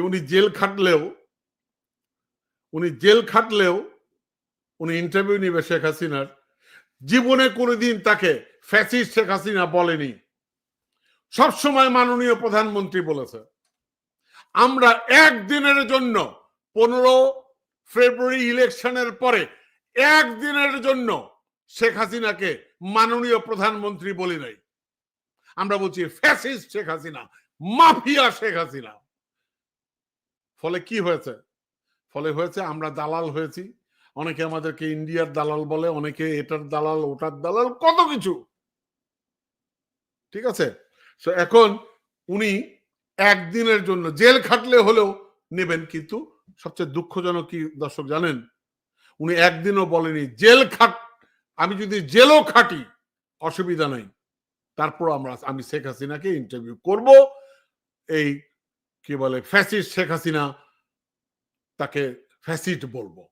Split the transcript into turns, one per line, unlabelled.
উনি জেল খাটলেও উনি ইন্টারভিউ নিবে শেখ হাসিনার, জীবনে কোনোদিন তাকে ফ্যাসিস্ট শেখ হাসিনা বলেনি। সবসময় মাননীয় প্রধানমন্ত্রী বলেছে। আমরা একদিনের জন্য 15 ফেব্রুয়ারি ইলেকশনের পরে একদিনের জন্য শেখ হাসিনাকে মাননীয় প্রধানমন্ত্রী বলি নাই। আমরা বলছি ফ্যাসিস্ট শেখ হাসিনা, মাফিয়া শেখ হাসিনা। ফলে কি হয়েছে? ফলে হয়েছে আমরা দালাল হয়েছি। অনেকে আমাদেরকে ইন্ডিয়ার দালাল বলে, অনেকে এটার দালাল ওটার দালাল, কত কিছু। ঠিক আছে, তো এখন উনি একদিনের জন্য জেল খাটলে হলেও নেবেন। কিন্তু সবচেয়ে দুঃখজনক কি দর্শক জানেন, উনি একদিনও বলেনি আমি যদি জেলও খাটি অসুবিধা নাই, তারপর আমি শেখ হাসিনাকে ইন্টারভিউ করব। এই কি বলে ফ্যাসিস্ট শেখ হাসিনা, তাকে ফ্যাসিস্ট বলবো।